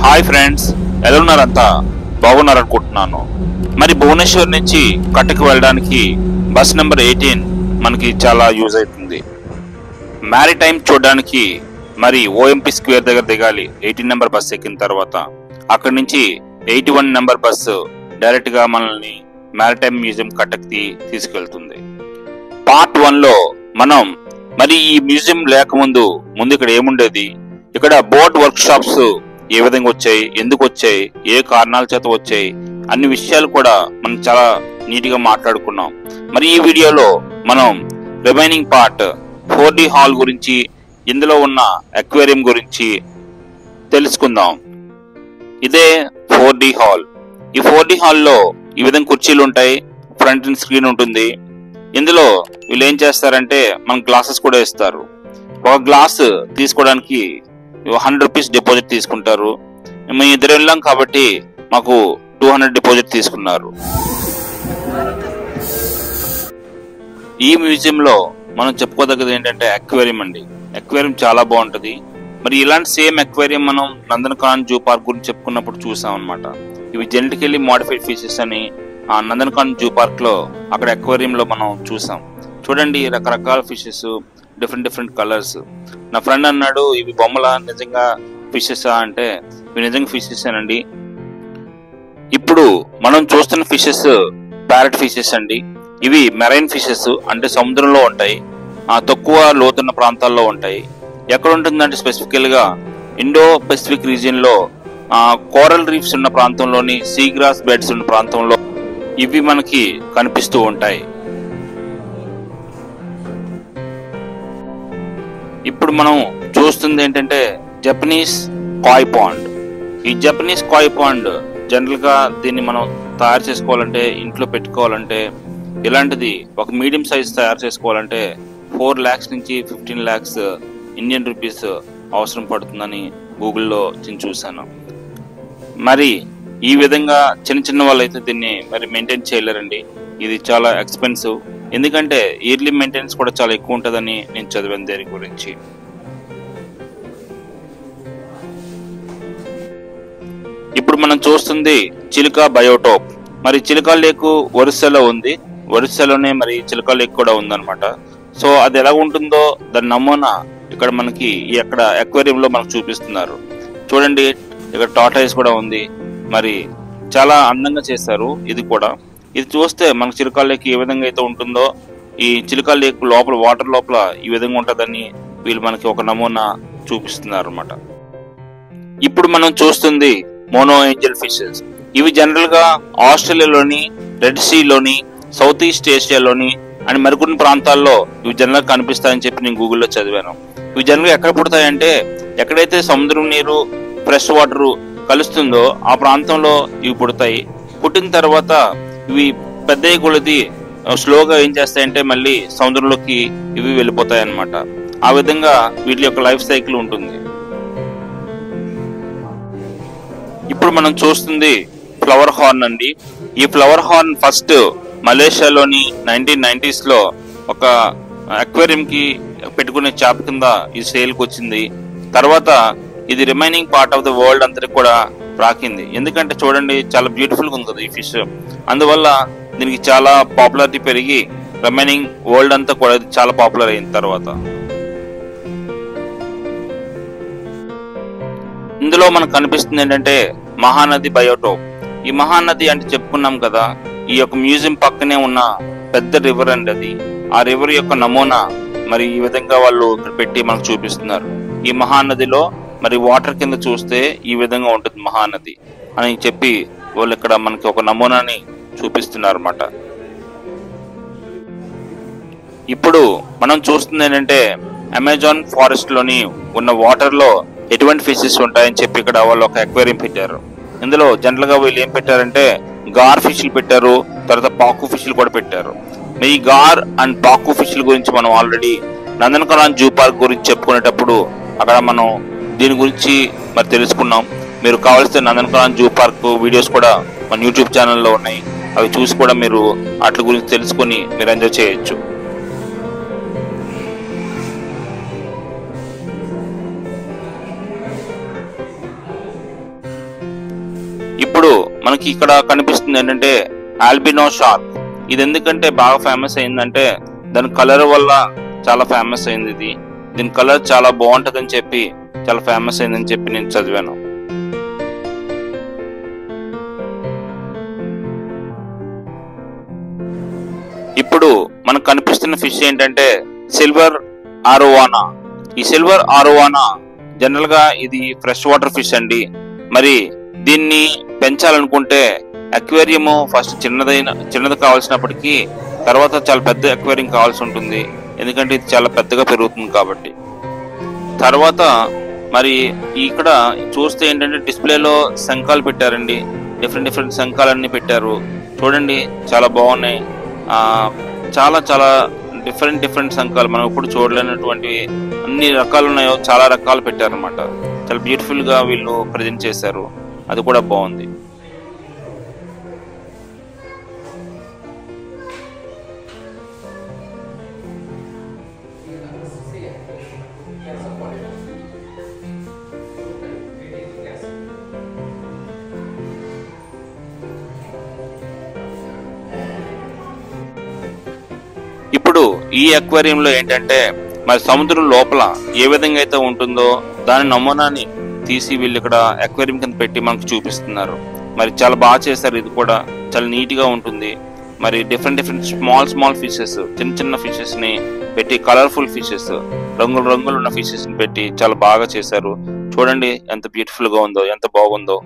Hi friends, ఎలా ఉన్నారంతా? బాగున్నారనుకుంటున్నాను. మరి భువనేశ్వర్ నుంచి కట్టకు వెళ్ళడానికి బస్ నెంబర్ 18 మనకి చాలా యూజ్ అవుతుంది. మ్యారిటైమ్ చూడడానికి మరి ఓఎంపీ స్క్వేర్ దగ్గర దిగాలి 18 నెంబర్ బస్ ఎక్కిన తర్వాత. అక్కడి నుంచి 81 నెంబర్ బస్సు డైరెక్ట్ గా మనల్ని మ్యారిటైమ్ మ్యూజియం కట్టకి తీసుకెళ్తుంది. పార్ట్ 1 లో మనం మరి ఈ మ్యూజియం లేకముందు ఇక్కడ ఏముండేది, ఇక్కడ బోట్ వర్క్ షాప్స్ ఏ విధంగా వచ్చాయి, ఎందుకు వచ్చాయి, ఏ కారణాల చేత వచ్చాయి, అన్ని విషయాలు కూడా మనం చాలా నీట్ గా మాట్లాడుకున్నాం. మరి ఈ వీడియోలో మనం రిమైనింగ్ పార్ట్ 4D హాల్ గురించి, ఇందులో ఉన్న అక్వేరియం గురించి తెలుసుకుందాం. ఇదే 4D హాల్. ఈ 4D హాల్లో ఈ విధంగా కుర్చీలు ఉంటాయి, ఫ్రంట్ అండ్ స్క్రీన్ ఉంటుంది. ఇందులో వీళ్ళు ఏం చేస్తారంటే మన గ్లాసెస్ కూడా ఇస్తారు. ఒక గ్లాస్ తీసుకోవడానికి 100 రూపీస్ డిపాజిట్ తీసుకుంటారు. మేము ఇద్దరు వెళ్ళాం కాబట్టి మాకు 200 డిపాజిట్ తీసుకున్నారు. ఈ మ్యూజియంలో మనం చెప్పుకోదగ్గది ఏంటంటే అక్వేరియం అండి. అక్వేరియం చాలా బాగుంటది. మరి ఇలాంటి సేమ్ అక్వేరియం మనం నందనకానన్ జూ పార్క్ గురించి చెప్పుకున్నప్పుడు చూసాం అనమాట. ఇవి జెనెటికల్లీ మోడిఫైడ్ ఫిషెస్ అని ఆ నందనకానన్ జూ పార్క్ లో అక్కడ అక్వేరియం లో మనం చూసాం. చూడండి, రకరకాల ఫిషెస్, డిఫరెంట్ కలర్స్. నా ఫ్రెండ్ అన్నాడు, ఇవి బొమ్మల నిజంగా ఫిషెస్ అంటే ఇవి నిజంగా ఫిషెస్ అండి. ఇప్పుడు మనం చూస్తున్న ఫిషెస్ ప్యారెట్ ఫిషెస్ అండి. ఇవి మెరైన్ ఫిషెస్, అంటే సముద్రంలో ఉంటాయి, తక్కువ లోతున్న ప్రాంతాల్లో ఉంటాయి. ఎక్కడ ఉంటుందంటే స్పెసిఫికల్ గా ఇండో పెసిఫిక్ రీజియన్ లో కోరల్ రీఫ్స్ ఉన్న ప్రాంతంలోని, సీ గ్రాస్ బెడ్స్ ఉన్న ప్రాంతంలో ఇవి మనకి కనిపిస్తూ ఉంటాయి. ఇప్పుడు మనం చూస్తుంది ఏంటంటే జపనీస్ కాయ్ పాండ్. ఈ జపనీస్ కాయ్ పాండ్ జనరల్ గా దీన్ని మనం తయారు చేసుకోవాలంటే, ఇంట్లో పెట్టుకోవాలంటే, ఇలాంటిది ఒక మీడియం సైజ్ తయారు చేసుకోవాలంటే 4 lakhs నుంచి 15 lakhs ఇండియన్ రూపీస్ అవసరం పడుతుందని గూగుల్లో చూశాను. మరి ఈ విధంగా చిన్న వాళ్ళైతే దీన్ని మరి మెయింటైన్ చేయలేరండి. ఇది చాలా ఎక్స్పెన్సివ్. ఎందుకంటే ఇయర్లీ మెయింటెనెన్స్ కూడా చాలా ఎక్కువ ఉంటుందని నేను చదివాను దీని గురించి. ఇప్పుడు మనం చూస్తుంది చిలుక బయోటోప్. మరి చిలుక లేక్ ఒరిస్సాలో ఉంది. ఒరిస్సాలోనే మరి చిలుక లేక్ కూడా ఉందన్నమాట. సో అది ఎలా ఉంటుందో దాని నమూనా ఇక్కడ మనకి అక్కడ అక్వేరియం లో మనకు చూపిస్తున్నారు. చూడండి, ఇక్కడ టార్టాయిస్ కూడా ఉంది. మరి చాలా అందంగా చేశారు. ఇది కూడా ఇది చూస్తే మనకు చిలుక లేక్ ఏ విధంగా అయితే ఉంటుందో, ఈ చిలుక లేక్ లోపల వాటర్ లోపల ఈ విధంగా ఉంటుందని వీళ్ళు మనకి ఒక నమూనా చూపిస్తున్నారు అన్నమాట. ఇప్పుడు మనం చూస్తుంది మోనో ఏంజల్ ఫిషెస్. ఇవి జనరల్ గా ఆస్ట్రేలియాలోని, రెడ్ సీలోని, సౌత్ ఈస్ట్ ఏషియాలోని అండ్ మరికొన్ని ప్రాంతాల్లో ఇవి జనరల్ గా కనిపిస్తాయని చెప్పి నేను గూగుల్లో చదివాను. ఇవి జనరల్ గా ఎక్కడ పుడతాయంటే ఎక్కడైతే సముద్రం నీరు, ఫ్రెష్ వాటర్ కలుస్తుందో ఆ ప్రాంతంలో ఇవి పుడతాయి. పుట్టిన తర్వాత ఇవి పెద్ద కొలది స్లోగా ఏం చేస్తాయంటే మళ్ళీ సముద్రంలోకి ఇవి వెళ్ళిపోతాయి అన్నమాట. ఆ విధంగా వీటి యొక్క లైఫ్ సైకిల్ ఉంటుంది. ఇప్పుడు మనం చూస్తుంది ఫ్లవర్ హార్న్ అండి. ఈ ఫ్లవర్ హార్న్ ఫస్ట్ మలేషియాలోని 1990s లో ఒక అక్వేరియం కి పెట్టుకునే చాప్ కింద ఈ సేల్ కి వచ్చింది. తర్వాత ఇది remaining part of the world అంతటి కూడా రాకింది. ఎందుకంటే చూడండి, చాలా బ్యూటిఫుల్ గా ఉంది కదా ఈ ఫిష్. అందువల్ల దీనికి చాలా పాపులారిటీ పెరిగి రిమైనింగ్ వరల్డ్ అంతా కూడా చాలా పాపులర్ అయిన తర్వాత ఇందులో మనకు కనిపిస్తుంది ఏంటంటే మహానది బయోటోప్. ఈ మహానది అంటే చెప్పుకున్నాం కదా, ఈ యొక్క మ్యూజియం పక్కనే ఉన్న పెద్ద రివర్ అండి అది. ఆ రివర్ యొక్క నమూనా మరి ఈ విధంగా వాళ్ళు ఇక్కడ పెట్టి మనకు చూపిస్తున్నారు. ఈ మహానదిలో మరి వాటర్ కింద చూస్తే ఈ విధంగా ఉంటుంది మహానది అని చెప్పి వాళ్ళు ఇక్కడ మనకి ఒక నమూనాని చూపిస్తున్నారు అన్నమాట. ఇప్పుడు మనం చూస్తుంది ఏంటంటే అమెజాన్ ఫారెస్ట్ లోని ఉన్న వాటర్ లో ఎటువంటి ఫిషెస్ ఉంటాయని చెప్పి ఇక్కడ వాళ్ళు ఒక అక్వేరియం పెట్టారు. ఇందులో జనరల్ గా వీళ్ళు ఏం పెట్టారంటే గార్ ఫిష్లు పెట్టారు, తర్వాత పాకు ఫిష్లు కూడా పెట్టారు. ఈ గార్ అండ్ పాకు ఫిష్ల గురించి మనం ఆల్రెడీ నందనకానన్ జూ పార్క్ గురించి చెప్పుకునేటప్పుడు అక్కడ మనం దీని గురించి మరి తెలుసుకున్నాం. మీరు కావాల్సిన నందనకానన్ జూ పార్క్ వీడియోస్ కూడా మన యూట్యూబ్ ఛానల్లో ఉన్నాయి. అవి చూసి కూడా మీరు వాటి గురించి తెలుసుకొని మీరు ఎంజాయ్ చేయొచ్చు. ఇప్పుడు మనకి ఇక్కడ కనిపిస్తుంది ఏంటంటే ఆల్బినో షార్క్. ఇది ఎందుకంటే బాగా ఫేమస్ అయిందంటే దాని కలర్ వల్ల చాలా ఫేమస్ అయింది. దీని కలర్ చాలా బాగుంటదని చెప్పి చాలా ఫేమస్ అయిందని చెప్పి నేను చదివాను. ఇప్పుడు మనకు కనిపిస్తున్న ఫిష్ ఏంటంటే సిల్వర్ ఆరోవానా. ఈ సిల్వర్ ఆరోవానా జనరల్ గా ఇది ఫ్రెష్ వాటర్ ఫిష్ అండి. మరి దీన్ని పెంచాలనుకుంటే అక్వేరియం ఫస్ట్ చిన్నది కావాల్సినప్పటికీ తర్వాత చాలా పెద్ద అక్వేరియం కావాల్సి ఉంటుంది. ఎందుకంటే ఇది చాలా పెద్దగా పెరుగుతుంది కాబట్టి. తర్వాత మరి ఇక్కడ చూస్తే ఏంటంటే డిస్ప్లేలో శంఖాలు పెట్టారండి. డిఫరెంట్ శంఖాలన్నీ పెట్టారు. చూడండి చాలా బాగున్నాయి. చాలా చాలా డిఫరెంట్ శంఖాలు మనం ఇప్పుడు చూడలేనటువంటి అన్ని రకాలు ఉన్నాయో చాలా రకాలు పెట్టారనమాట. చాలా బ్యూటిఫుల్ గా వీళ్ళు ప్రజెంట్ చేశారు. అది కూడా బాగుంది. ఇప్పుడు ఈ అక్వేరియంలో ఏంటంటే మరి సముద్రం లోపల ఏ విధంగా అయితే ఉంటుందో దాని నమూనాని తీసి వీళ్ళు ఇక్కడ అక్వేరియం కింద పెట్టి మనకు చూపిస్తున్నారు. మరి చాలా బాగా చేశారు. ఇది కూడా చాలా నీట్ గా ఉంటుంది. మరి డిఫరెంట్ స్మాల్ ఫిషెస్, చిన్న ఫిషెస్ ని పెట్టి కలర్ఫుల్ ఫిషెస్, రంగులు ఉన్న ఫిషెస్ ని పెట్టి చాలా బాగా చేశారు. చూడండి ఎంత బ్యూటిఫుల్ గా ఉందో, ఎంత బాగుందో.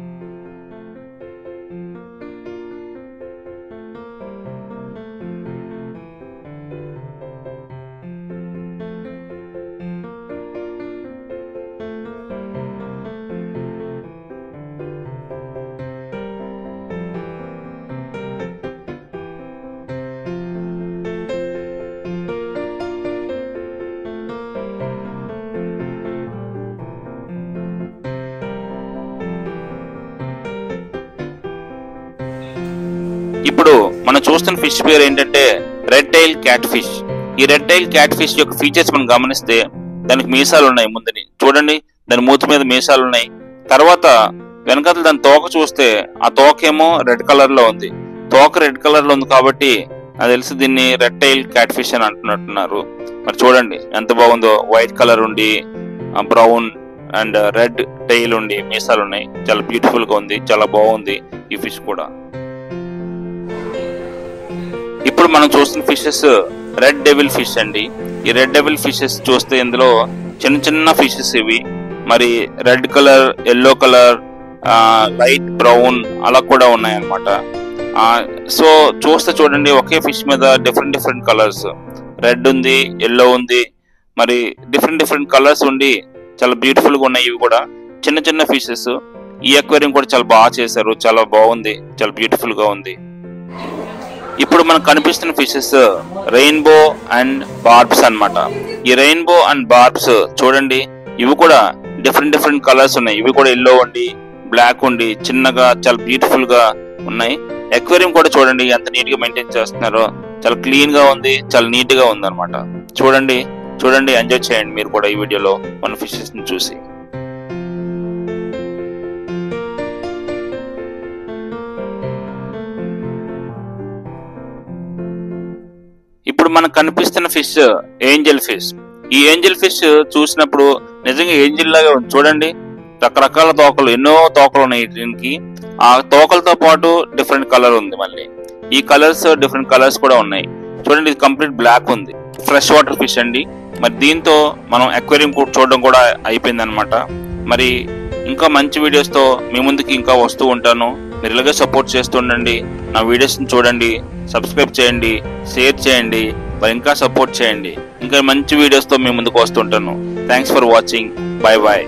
ఇప్పుడు మనం చూస్తున్న ఫిష్ పేరు ఏంటంటే రెడ్ టైల్ క్యాట్ ఫిష్. ఈ రెడ్ టైల్ క్యాట్ ఫిష్ యొక్క ఫీచర్స్ మనం గమనిస్తే దానికి మీసాలు ఉన్నాయి. ముందుని చూడండి, దాని మూతి మీద మీసాలు ఉన్నాయి. తర్వాత వెనకాల దాని తోక చూస్తే ఆ తోకేమో రెడ్ కలర్ లో ఉంది. తోక రెడ్ కలర్ లో ఉంది కాబట్టి నాకు తెలిసి దీన్ని రెడ్ టైల్ క్యాట్ ఫిష్ అని అంటున్నట్టున్నారు. మరి చూడండి ఎంత బాగుందో. వైట్ కలర్ ఉండి బ్రౌన్ అండ్ రెడ్ టైల్ ఉండి మీసాలు ఉన్నాయి. చాలా బ్యూటిఫుల్ గా ఉంది. చాలా బాగుంది ఈ ఫిష్ కూడా. ఇప్పుడు మనం చూస్తున్న ఫిషెస్ రెడ్ డెవిల్ ఫిష్ అండి. ఈ రెడ్ డెవిల్ ఫిషెస్ చూస్తే ఇందులో చిన్న ఫిషెస్ ఇవి. మరి red colour, yellow colour, light brown అలా కూడా ఉన్నాయి అన్నమాట. సో చూస్తే చూడండి ఒకే ఫిష్ మీద డిఫరెంట్ కలర్స్, రెడ్ ఉంది, ఎల్లో ఉంది, మరి డిఫరెంట్ కలర్స్ ఉండి చాలా బ్యూటిఫుల్ గా ఉన్నాయి. ఇవి కూడా చిన్న ఫిషెస్. ఈ అక్వేరియం కూడా చాలా బాగా చేశారు. చాలా బాగుంది. చాలా బ్యూటిఫుల్ గా ఉంది. ఇప్పుడు మనకు కనిపిస్తున్న ఫిషెస్ రెయిన్బో అండ్ బార్బ్స్ అన్నమాట. ఈ రెయిన్బో అండ్ బార్బ్స్ చూడండి, ఇవి కూడా డిఫరెంట్ కలర్స్ ఉన్నాయి. ఇవి కూడా ఎల్లో ఉండి, బ్లాక్ ఉండి, చిన్నగా చాలా బ్యూటిఫుల్ గా ఉన్నాయి. అక్వేరియం కూడా చూడండి ఎంత నీట్ గా మెయింటైన్ చేస్తున్నారో. చాలా క్లీన్ గా ఉంది, చాలా నీట్ గా ఉంది అనమాట. చూడండి ఎంజాయ్ చేయండి మీరు కూడా ఈ వీడియోలో మన ఫిషెస్ ని చూసి. ఇప్పుడు మనకు కనిపిస్తున్న ఫిష్ ఏంజల్ ఫిష్. ఈ ఏంజల్ ఫిష్ చూసినప్పుడు నిజంగా ఏంజల్ లాగా ఉంది. చూడండి రకరకాల తోకలు, ఎన్నో తోకలు ఉన్నాయి దీనికి. ఆ తోకలతో పాటు డిఫరెంట్ కలర్ ఉంది. మళ్ళీ ఈ కలర్స్ డిఫరెంట్ కలర్స్ కూడా ఉన్నాయి. చూడండి ఇది కంప్లీట్ బ్లాక్ ఉంది. ఫ్రెష్ వాటర్ ఫిష్ అండి. మరి దీంతో మనం అక్వేరియం చూడడం కూడా అయిపోయింది అనమాట. మరి ఇంకా మంచి వీడియోస్ తో మీ ముందుకి ఇంకా వస్తూ ఉంటాను. మీరు ఇలాగే సపోర్ట్ చేస్తుండండి. నా వీడియోస్ ని చూడండి, సబ్స్క్రైబ్ చేయండి, షేర్ చేయండి, మరి ఇంకా సపోర్ట్ చేయండి. ఇంకా మంచి వీడియోస్ తో మీ ముందుకు వస్తుంటాను. Thanks for watching. బై.